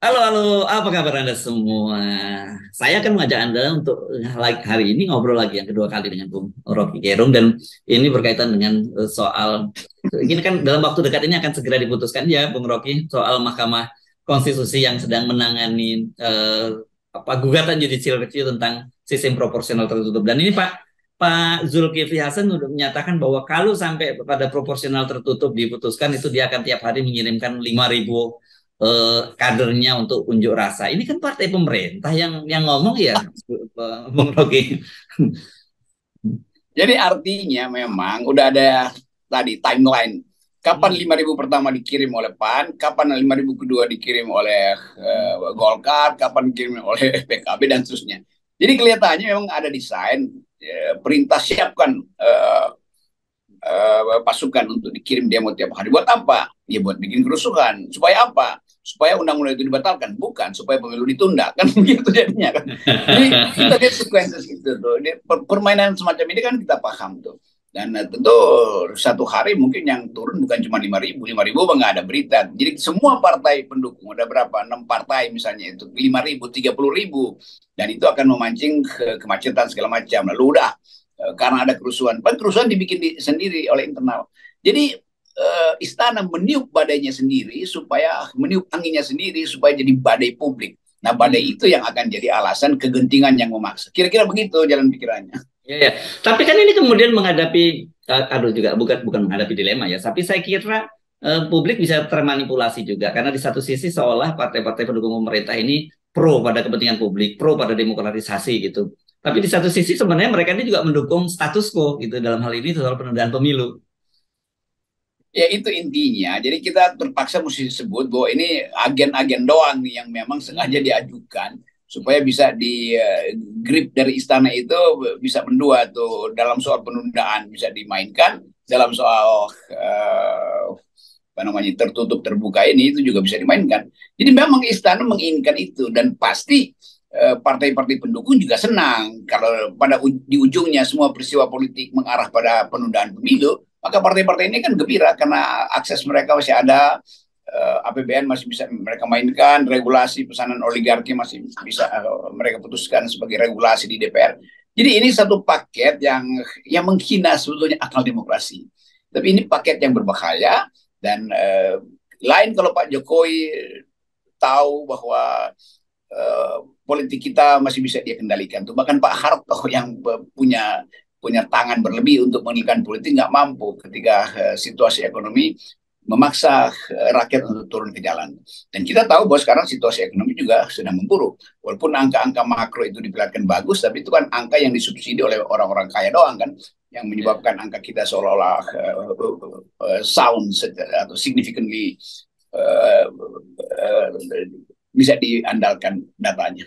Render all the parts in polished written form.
Halo, halo, apa kabar Anda semua? Saya akan mengajak Anda untuk hari ini ngobrol lagi yang kedua kali dengan Bung Rocky Gerung dan ini berkaitan dengan soal ini kan dalam waktu dekat ini akan segera diputuskan ya Bung Rocky soal Mahkamah Konstitusi yang sedang menangani apa gugatan judicial review tentang sistem proporsional tertutup dan ini Pak Zulkifli Hasan sudah menyatakan bahwa kalau sampai pada proporsional tertutup diputuskan itu dia akan tiap hari mengirimkan 5.000 kadernya untuk unjuk rasa. Ini kan partai pemerintah yang ngomong ya, Bung Rocky. Jadi artinya memang udah ada tadi timeline. Kapan 5.000 pertama dikirim oleh PAN, kapan 5.000 kedua dikirim oleh Golkar, kapan dikirim oleh PKB dan seterusnya. Jadi kelihatannya memang ada desain perintah siapkan pasukan untuk dikirim demo tiap hari. Buat apa? Ya buat bikin kerusuhan. Supaya apa? Supaya undang-undang itu dibatalkan, bukan supaya pemilu ditunda, kan begitu jadinya kan. Jadi kita lihat sequences gitu tuh. Permainan semacam ini kan kita paham tuh. Dan tentu satu hari mungkin yang turun bukan cuma 5.000 nggak ada berita. Jadi semua partai pendukung, ada berapa? 6 partai misalnya itu 5.000, 30.000. Dan itu akan memancing kemacetan segala macam. Lalu udah karena ada kerusuhan. Kerusuhan dibikin sendiri oleh internal. Jadi istana meniup badainya sendiri supaya meniup anginnya sendiri supaya jadi badai publik. Nah, badai itu yang akan jadi alasan kegentingan yang memaksa. Kira-kira begitu jalan pikirannya. Ya, ya. Tapi kan ini kemudian menghadapi, aduh juga bukan bukan menghadapi dilema ya. Tapi saya kira publik bisa termanipulasi juga karena di satu sisi seolah partai-partai pendukung pemerintah ini pro pada kepentingan publik, pro pada demokratisasi gitu. Tapi di satu sisi sebenarnya mereka ini juga mendukung status quo gitu dalam hal ini soal penundaan pemilu. Ya itu intinya. Jadi kita terpaksa mesti sebut bahwa ini agen-agen doang nih yang memang sengaja diajukan supaya bisa di grip dari istana itu bisa mendua tuh dalam soal penundaan bisa dimainkan, dalam soal apa namanya tertutup terbuka ini itu juga bisa dimainkan. Jadi memang istana menginginkan itu dan pasti partai-partai pendukung juga senang kalau di ujungnya semua peristiwa politik mengarah pada penundaan pemilu, maka partai-partai ini kan gembira karena akses mereka masih ada, APBN masih bisa mereka mainkan, regulasi pesanan oligarki masih bisa mereka putuskan sebagai regulasi di DPR. Jadi ini satu paket yang menghina sebetulnya akal demokrasi. Tapi ini paket yang berbahaya dan lain kalau Pak Jokowi tahu bahwa politik kita masih bisa dia kendalikan tuh. Bahkan Pak Harto yang punya punya tangan berlebih untuk mengendalikan politik nggak mampu ketika situasi ekonomi memaksa rakyat untuk turun ke jalan. Dan kita tahu bahwa sekarang situasi ekonomi juga sedang memburuk. Walaupun angka-angka makro itu diperlihatkan bagus, tapi itu kan angka yang disubsidi oleh orang-orang kaya doang kan, yang menyebabkan angka kita seolah-olah sound atau significantly uh, uh, bisa diandalkan datanya.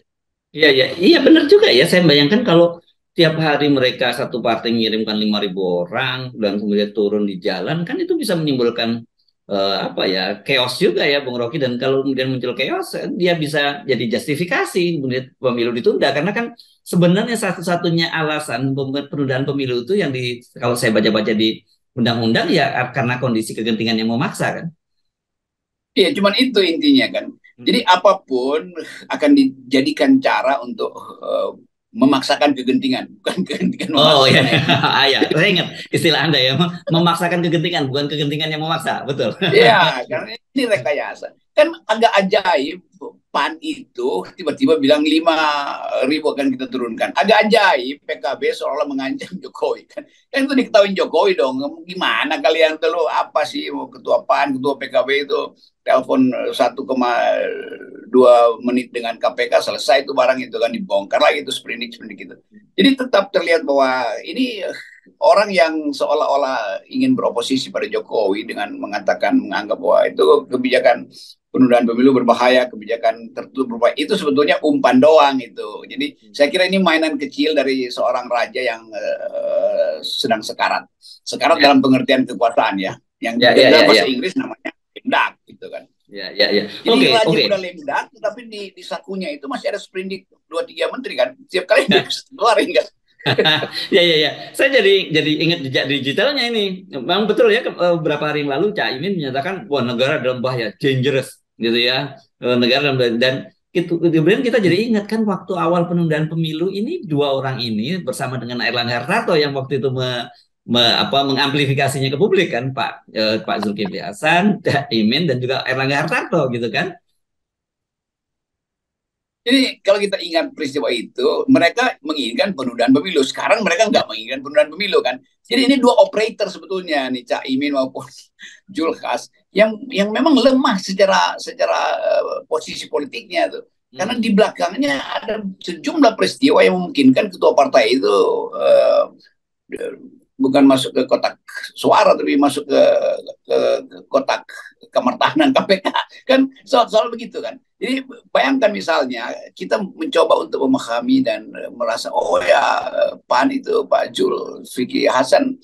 Iya, iya, iya benar juga ya. Saya bayangkan kalau tiap hari mereka satu partai mengirimkan 5.000 orang dan kemudian turun di jalan, kan itu bisa menimbulkan apa ya, chaos juga ya, Bung Rocky. Dan kalau kemudian muncul chaos, dia bisa jadi justifikasi kemudian pemilu ditunda. Karena kan sebenarnya satu-satunya alasan penundaan pemilu itu yang kalau saya baca-baca di undang-undang ya karena kondisi kegentingan yang memaksa kan. Iya, cuman itu intinya kan. Jadi apapun akan dijadikan cara untuk memaksakan kegentingan, bukan kegentingan Oh memaksa ya, kan ya. ah, ya, saya ingat istilah Anda ya, memaksakan kegentingan, bukan kegentingan yang memaksa, betul. Iya, karena ini rekayasa. Kan agak ajaib PAN itu tiba-tiba bilang 5.000 akan kita turunkan. Agak ajaib PKB seolah mengancam Jokowi kan. Kan itu diketahui Jokowi dong. Gimana kalian dulu apa sih ketua PAN, ketua PKB itu telepon 1,2 menit dengan KPK selesai itu barang itu kan dibongkar lagi itu sprindik-sprindik itu. Jadi tetap terlihat bahwa ini orang yang seolah-olah ingin beroposisi pada Jokowi dengan mengatakan menganggap bahwa itu kebijakan penundaan pemilu berbahaya, kebijakan tertutup berbahaya, itu sebetulnya umpan doang itu. Jadi saya kira ini mainan kecil dari seorang raja yang sedang sekarat. Sekarat Ya, dalam pengertian kekuasaan ya, yang ya, ya, dalam ya, bahasa ya, Inggris namanya lemdak gitu kan. ya, ya, ya. Jadi Oke, raja oke. udah lemdak, tapi di sakunya itu masih ada sprindik 2-3 menteri kan. Setiap kali dia keluarin kan. Ya, ya, ya. Saya jadi ingat jejak digitalnya ini. Memang betul ya, beberapa hari yang lalu Cak Imin menyatakan, wah negara dalam bahaya, dangerous, gitu ya. negara dan itu kemudian kita jadi ingat kan waktu awal penundaan pemilu ini dua orang ini bersama dengan Airlangga Hartarto yang waktu itu mengamplifikasinya ke publik kan Pak Zulkifli Hasan, Cak Imin dan juga Airlangga Hartarto gitu kan. Jadi kalau kita ingat peristiwa itu, mereka menginginkan penundaan pemilu. Sekarang mereka nggak menginginkan penundaan pemilu kan. Jadi ini dua operator sebetulnya nih, Cak Imin maupun Julhas yang memang lemah secara posisi politiknya tuh. Karena di belakangnya ada sejumlah peristiwa yang memungkinkan ketua partai itu bukan masuk ke kotak suara tapi masuk ke kotak kamar tahanan KPK kan soal begitu kan. Jadi bayangkan misalnya kita mencoba untuk memahami dan merasa oh ya PAN itu Pak Zulkifli Hasan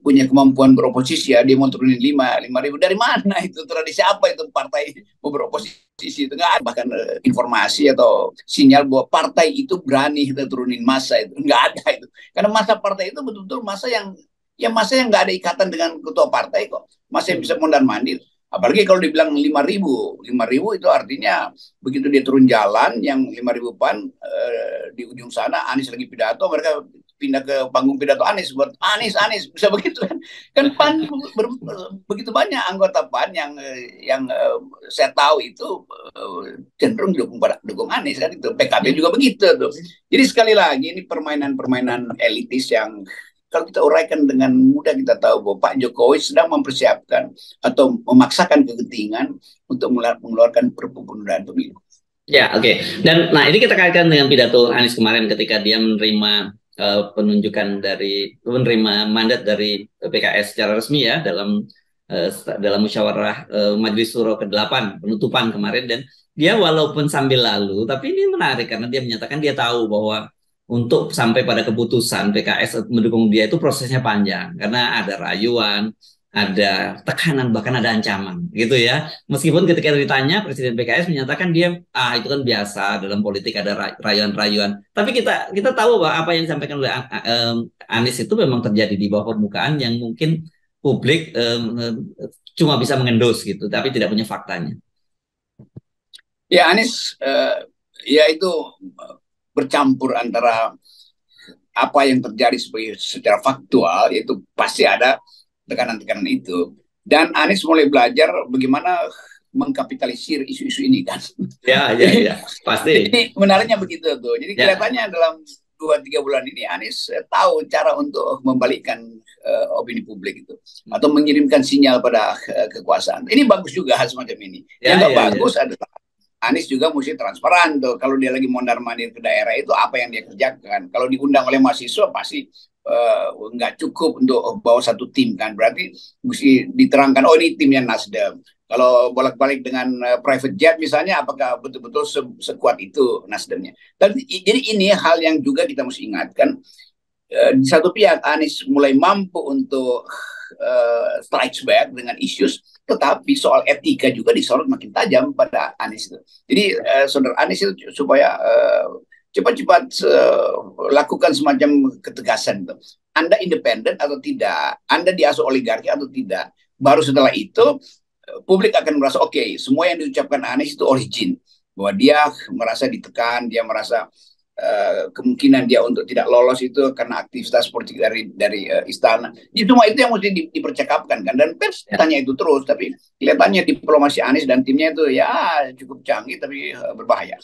punya kemampuan beroposisi ya, dia mau turunin lima ribu dari mana itu, tradisi apa itu partai mau beroposisi itu, nggak ada bahkan informasi atau sinyal bahwa partai itu berani kita turunin massa, itu nggak ada itu, karena masa partai itu betul-betul masa yang nggak ada ikatan dengan ketua partai kok, masa yang bisa mondar mandir. Apalagi kalau dibilang 5.000 itu artinya begitu dia turun jalan yang 5.000 PAN di ujung sana Anies lagi pidato, mereka pindah ke panggung pidato Anies buat Anies bisa begitu kan. Kan PAN begitu banyak anggota PAN yang saya tahu itu cenderung dukung Anies kan, itu PKB juga begitu tuh. Jadi sekali lagi ini permainan elitis yang kalau kita uraikan dengan mudah kita tahu bahwa Pak Jokowi sedang mempersiapkan atau memaksakan kegentingan untuk mengeluarkan perpu penundaan pemilu. Ya, oke. Dan nah ini kita kaitkan dengan pidato Anies kemarin ketika dia menerima menerima mandat dari PKS secara resmi ya dalam musyawarah Majelis Syuro ke-8 penutupan kemarin, dan dia walaupun sambil lalu tapi ini menarik karena dia menyatakan dia tahu bahwa untuk sampai pada keputusan PKS mendukung dia itu prosesnya panjang karena ada rayuan, ada tekanan, bahkan ada ancaman gitu ya. Meskipun ketika ditanya Presiden PKS menyatakan dia itu kan biasa dalam politik ada rayuan-rayuan. Tapi kita tahu bahwa apa yang disampaikan oleh Anies itu memang terjadi di bawah permukaan yang mungkin publik cuma bisa mengendus gitu, tapi tidak punya faktanya. Ya Anies ya itu bercampur antara apa yang terjadi secara faktual, yaitu pasti ada tekanan-tekanan itu. Dan Anies mulai belajar bagaimana mengkapitalisir isu-isu ini kan. Ya, pasti. Jadi menariknya begitu tuh. Jadi kelihatannya dalam 2-3 bulan ini Anies tahu cara untuk membalikkan opini publik itu atau mengirimkan sinyal pada kekuasaan. Ini bagus juga hal semacam ini. Yang bagus adalah Anies juga mesti transparan tuh. Kalau dia lagi mondar-mandir ke daerah itu apa yang dia kerjakan. Kalau diundang oleh mahasiswa pasti nggak cukup untuk bawa satu tim kan. Berarti mesti diterangkan, oh ini timnya Nasdem. Kalau bolak-balik dengan private jet misalnya, apakah betul-betul sekuat itu Nasdemnya. Jadi ini hal yang juga kita mesti ingatkan. Di satu pihak Anies mulai mampu untuk strikes back dengan issues, tetapi soal etika juga disorot makin tajam pada Anies itu. Jadi saudara Anies itu supaya cepat-cepat lakukan semacam ketegasan itu. Anda independen atau tidak? Anda diasuh oligarki atau tidak? Baru setelah itu publik akan merasa oke, semua yang diucapkan Anies itu origin, bahwa dia merasa ditekan, dia merasa kemungkinan dia untuk tidak lolos itu karena aktivitas politik dari istana. Itu semua itu yang mesti dipercakapkan kan, dan pers tanya itu terus, tapi kelihatannya diplomasi Anies dan timnya itu ya cukup canggih tapi berbahaya.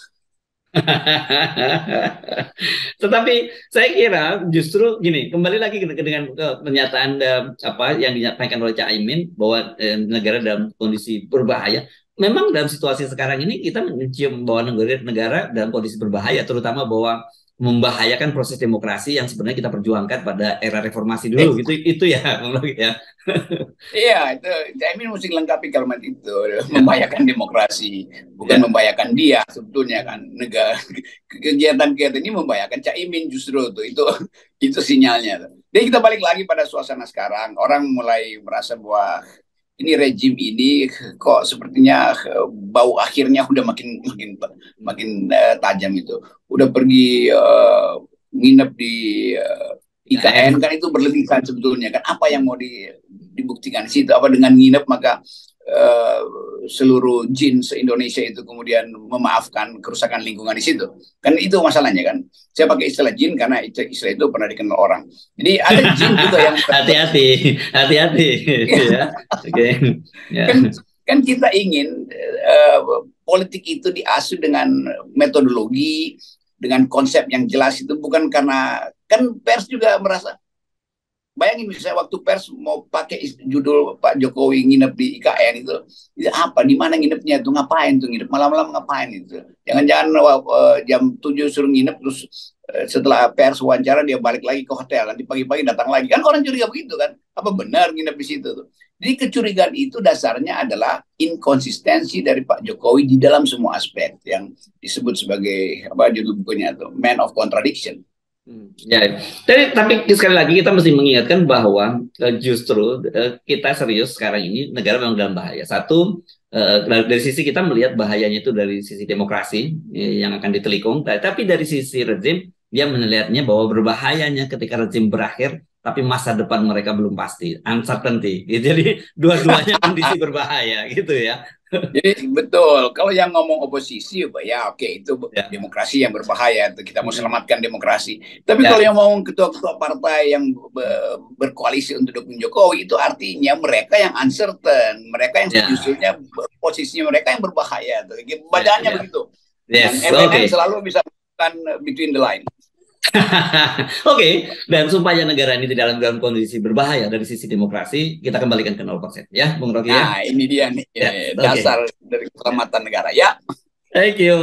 Tetapi saya kira justru gini, kembali lagi dengan pernyataan apa yang disampaikan oleh Cak Imin bahwa negara dalam kondisi berbahaya. Memang dalam situasi sekarang ini kita mencium bahwa negara dalam kondisi berbahaya, terutama bahwa membahayakan proses demokrasi yang sebenarnya kita perjuangkan pada era reformasi dulu, gitu itu ya, ya. Iya, itu Caimin mesti lengkapi kalimat itu, membahayakan demokrasi, bukan membahayakan dia sebetulnya kan. Negara kegiatan-kegiatan ini membahayakan Caimin justru tuh, itu sinyalnya. Jadi kita balik lagi pada suasana sekarang, orang mulai merasa bahwa ini rejim ini kok sepertinya bau akhirnya udah makin tajam itu. Udah pergi nginep di IKN kan, itu berlebihan sebetulnya kan. Apa yang mau dibuktikan di situ? Apa dengan nginep maka uh, seluruh jin se-Indonesia itu kemudian memaafkan kerusakan lingkungan di situ. Kan itu masalahnya kan. Saya pakai istilah jin karena istilah itu pernah dikenal orang. Jadi ada jin juga yang hati-hati, hati-hati, ya. Oke, ya. Kan kita ingin politik itu diasuh dengan metodologi, dengan konsep yang jelas itu, bukan karena kan pers juga merasa. Bayangin misalnya waktu pers mau pakai judul Pak Jokowi nginep di IKN itu apa, di mana nginepnya tuh, ngapain tuh nginep malam-malam, ngapain itu, jangan-jangan jam 7 suruh nginep terus setelah pers wawancara dia balik lagi ke hotel, nanti pagi-pagi datang lagi, kan orang curiga begitu kan, apa benar nginep di situ tuh. Jadi kecurigaan itu dasarnya adalah inkonsistensi dari Pak Jokowi di dalam semua aspek yang disebut sebagai apa judul bukunya tuh, Man of Contradiction. Ya, tapi sekali lagi kita mesti mengingatkan bahwa justru kita serius sekarang ini, negara memang dalam bahaya. Satu, dari sisi kita melihat bahayanya itu dari sisi demokrasi yang akan ditelikung, tapi dari sisi rezim dia melihatnya bahwa berbahayanya ketika rezim berakhir, tapi masa depan mereka belum pasti, uncertainty. Jadi dua-duanya kondisi berbahaya gitu ya. Jadi betul, kalau yang ngomong oposisi ya oke, itu ya, demokrasi yang berbahaya, kita mau selamatkan demokrasi. Tapi kalau yang mau ketua-ketua partai yang berkoalisi untuk dukung Jokowi, itu artinya mereka yang uncertain, mereka yang sejujurnya posisinya mereka yang berbahaya. Bacaannya begitu. Yes, MNN selalu bisa melakukan between the line. Oke, dan supaya negara ini tidak dalam kondisi berbahaya dari sisi demokrasi, kita kembalikan ke 0%, ya, Bung Rocky ya. Nah, ini dia nih, dasar dari keselamatan negara, ya. Thank you.